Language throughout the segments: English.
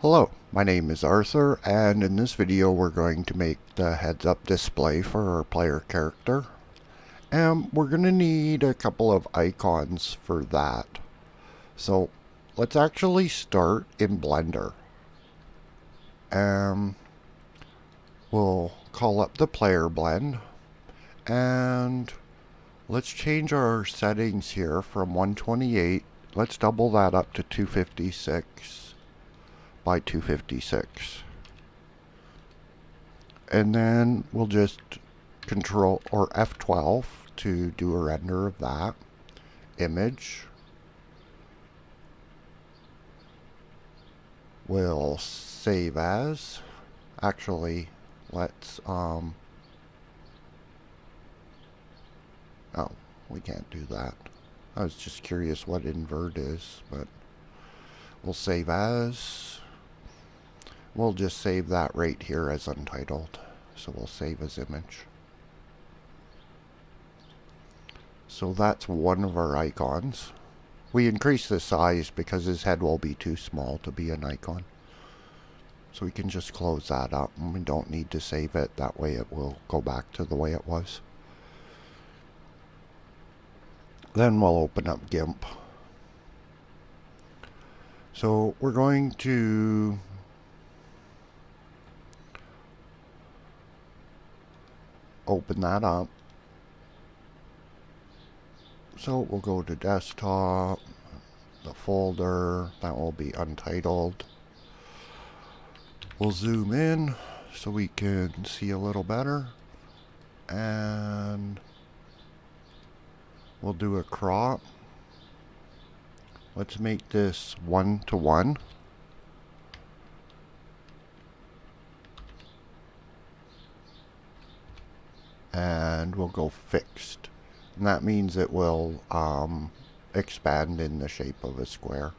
Hello, my name is Arthur, and in this video we're going to make the heads-up display for our player character. And we're going to need a couple of icons for that. So let's actually start in Blender. We'll call up the player blend, and let's change our settings here from 128. Let's double that up to 256 by 256. And then we'll just control or F12 to do a render of that image. We'll save as. Actually, let's oh, we can't do that. I was just curious what invert is, but we'll save as. We'll just save that right here as untitled. So we'll save as image. So that's one of our icons. We increase the size because his head will be too small to be an icon. So we can just close that up, and we don't need to save it. That way it will go back to the way it was. Then we'll open up GIMP. So we're going to open that up. So we'll go to desktop, the folder, that will be untitled. We'll zoom in so we can see a little better. And we'll do a crop. Let's make this 1:1. And we'll go fixed. And that means it will expand in the shape of a square.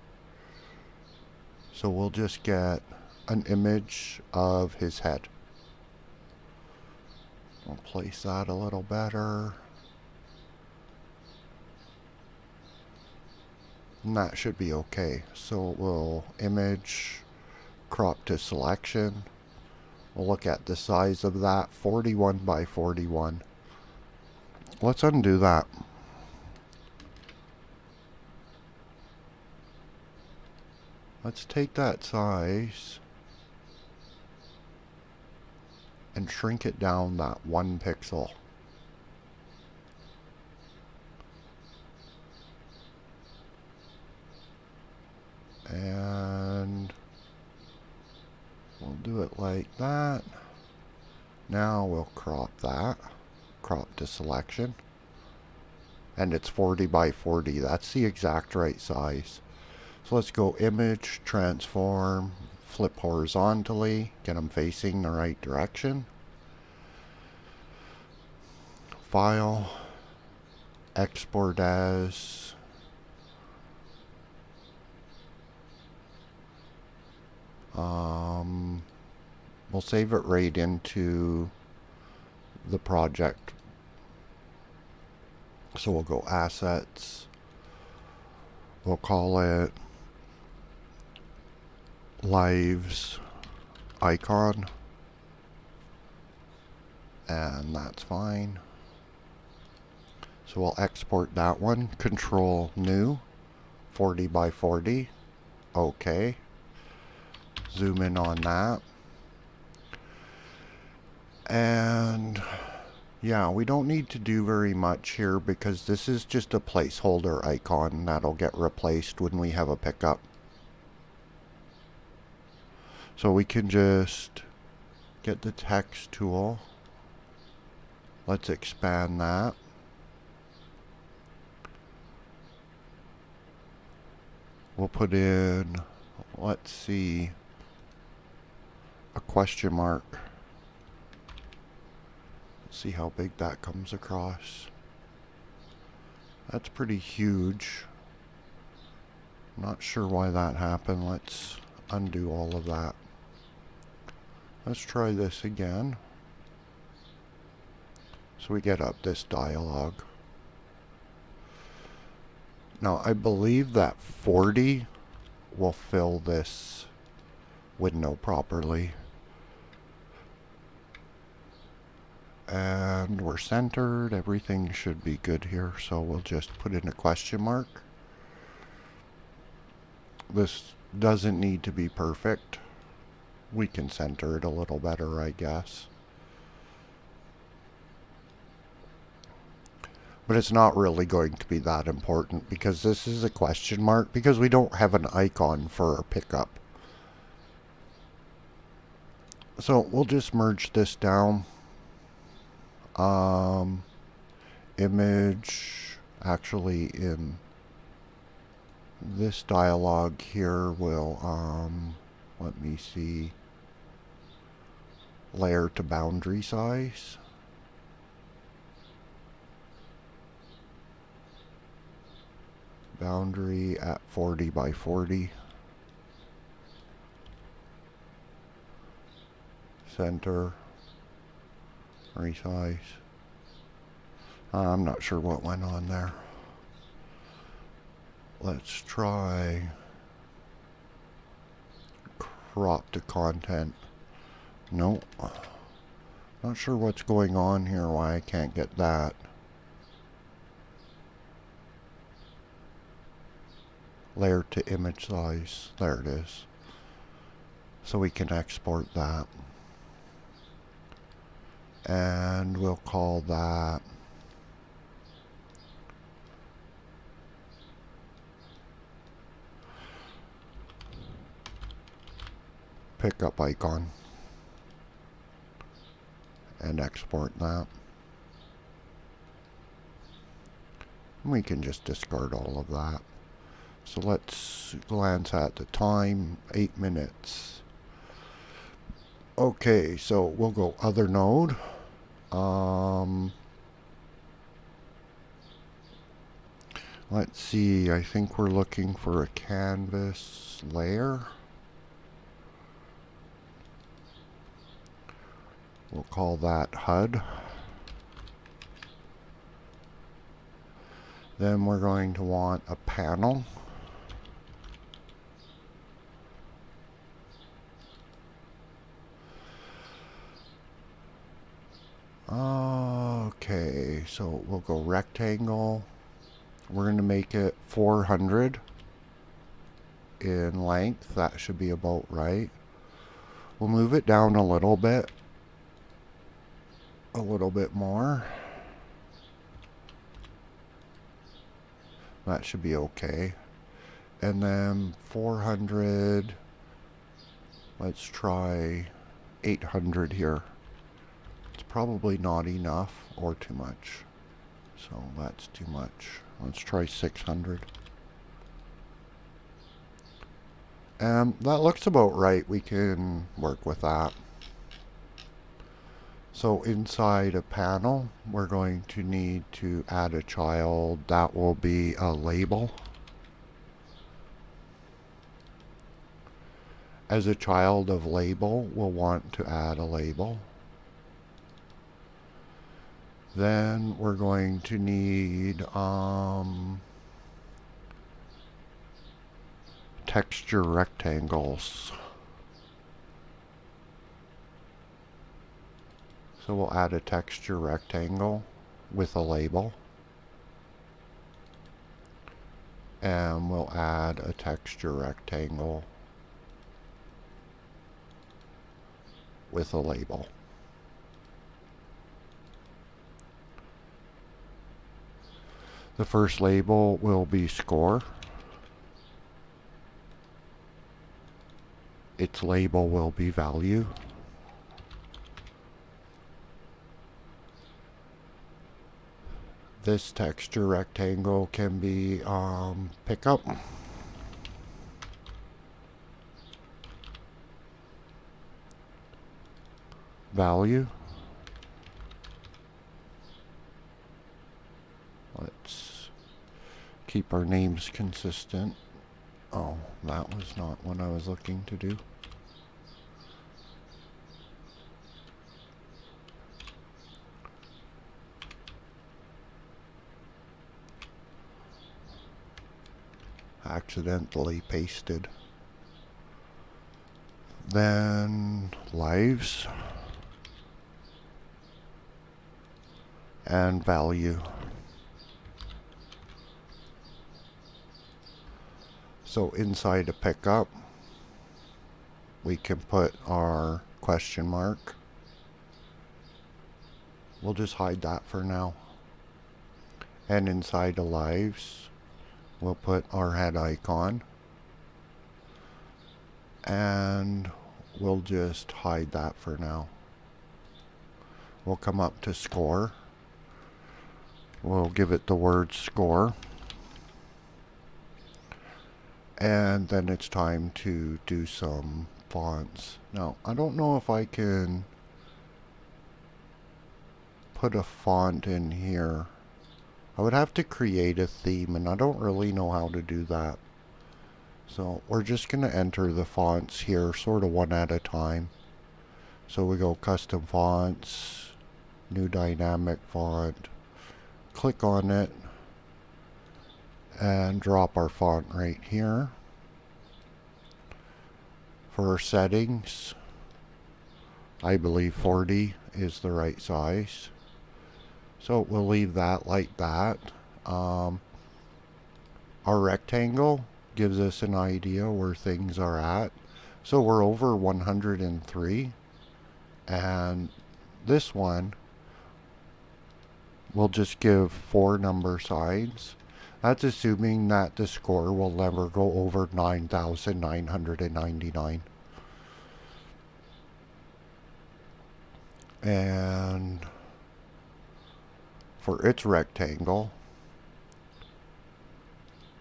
So we'll just get an image of his head. We'll place that a little better. And that should be okay. So we'll image, crop to selection. We'll look at the size of that, 41 by 41. Let's undo that. Let's take that size and shrink it down that 1 pixel. And we'll do it like that. Now we'll crop that. Crop to selection. And it's 40 by 40. That's the exact right size. So let's go image, transform, flip horizontally, get them facing the right direction. File, export as. We'll save it right into the project. So we'll go assets. We'll call it lives icon. And that's fine. So we'll export that one. Control new. 40 by 40. Okay. Zoom in on that. And yeah, we don't need to do very much here because this is just a placeholder icon that'll get replaced when we have a pickup. So we can just get the text tool. Let's expand that. We'll put in, let's see, a question mark. See how big that comes across. That's pretty huge. Not sure why that happened. Let's undo all of that. Let's try this again. So we get up this dialog. Now I believe that 40 will fill this window properly. And we're centered. Everything should be good here. So we'll just put in a question mark. This doesn't need to be perfect. We can center it a little better, I guess. But it's not really going to be that important because this is a question mark because we don't have an icon for our pickup. So we'll just merge this down. Image, actually in this dialog here will, let me see, layer to boundary size. Boundary at 40 by 40. Center. Resize. I'm not sure what went on there. Let's try crop to content. Nope. Not sure what's going on here, why I can't get that. Layer to image size. There it is. So we can export that. And we'll call that pickup icon. And export that. We can just discard all of that. So let's glance at the time, 8 minutes. Okay, so we'll go other node. Let's see, I think we're looking for a canvas layer. We'll call that HUD. Then we're going to want a panel. Okay, so we'll go rectangle. We're going to make it 400 in length. That should be about right. We'll move it down a little bit more. That should be okay. And then 400, let's try 800 here. It's probably not enough or too much. So that's too much. Let's try 600. That looks about right. We can work with that. So inside a panel, we're going to need to add a child. That will be a label. As a child of label, we'll want to add a label. Then we're going to need texture rectangles. So we'll add a texture rectangle with a label. And we'll add a texture rectangle with a label. The first label will be score. Its label will be value. This texture rectangle can be pickup. Value. Let's keep our names consistent. Oh, that was not what I was looking to do. Accidentally pasted Then lives and value. So inside a pickup, we can put our question mark. We'll just hide that for now. And inside the lives, we'll put our head icon. And we'll just hide that for now. We'll come up to score. We'll give it the word score. And then it's time to do some fonts. Now, I don't know if I can put a font in here. I would have to create a theme, and I don't really know how to do that. So we're just going to enter the fonts here sort of one at a time. So we go custom fonts, new dynamic font, click on it, and drop our font right here. For our settings, I believe 40 is the right size. So we'll leave that like that. Our rectangle gives us an idea where things are at. So we're over 103. And this one will just give 4 number signs. That's assuming that the score will never go over 9,999. And for its rectangle,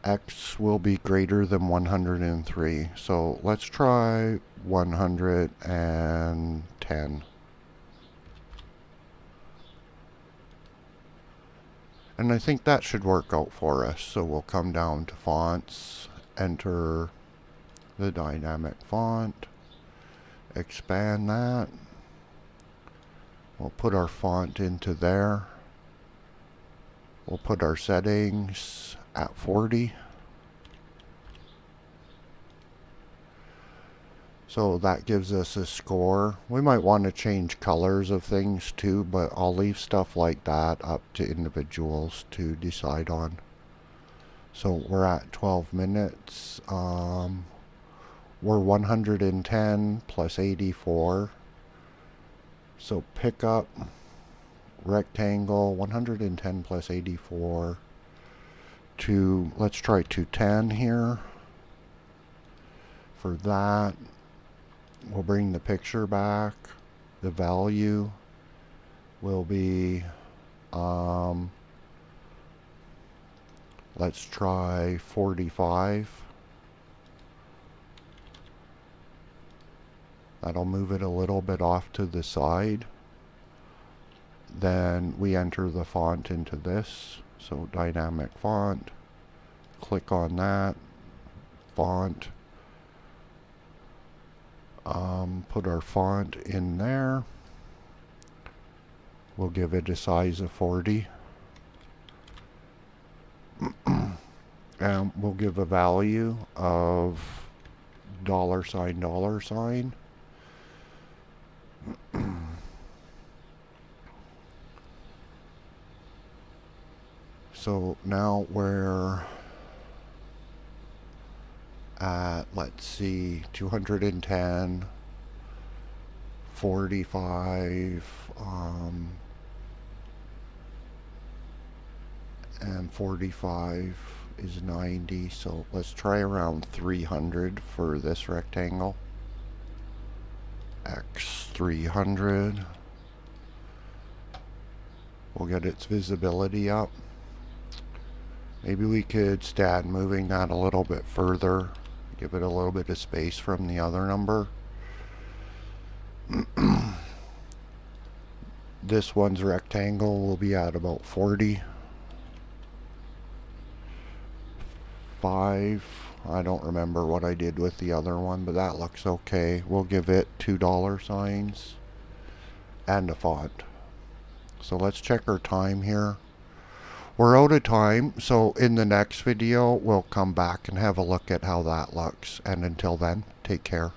x will be greater than 103. So let's try 110. And I think that should work out for us. So we'll come down to fonts, enter the dynamic font, expand that. We'll put our font into there. We'll put our settings at 40. So that gives us a score. We might want to change colors of things too, but I'll leave stuff like that up to individuals to decide on. So we're at 12 minutes. We're 110 plus 84. So pick up rectangle 110 plus 84 to, let's try 210 here. For that, we'll bring the picture back. The value will be, let's try 45. That'll move it a little bit off to the side. Then we enter the font into this. So dynamic font. Click on that. Font. Put our font in there. We'll give it a size of 40. And we'll give a value of $$. So now we're at, let's see, 210, 45, and 45 is 90. So let's try around 300 for this rectangle. X 300. We'll get its visibility up. Maybe we could start moving that a little bit further. Give it a little bit of space from the other number. This one's rectangle will be at about 40. 5. I don't remember what I did with the other one, but that looks okay. We'll give it $2 signs and a font. So let's check our time here. We're out of time, so in the next video we'll come back and have a look at how that looks. And until then, take care.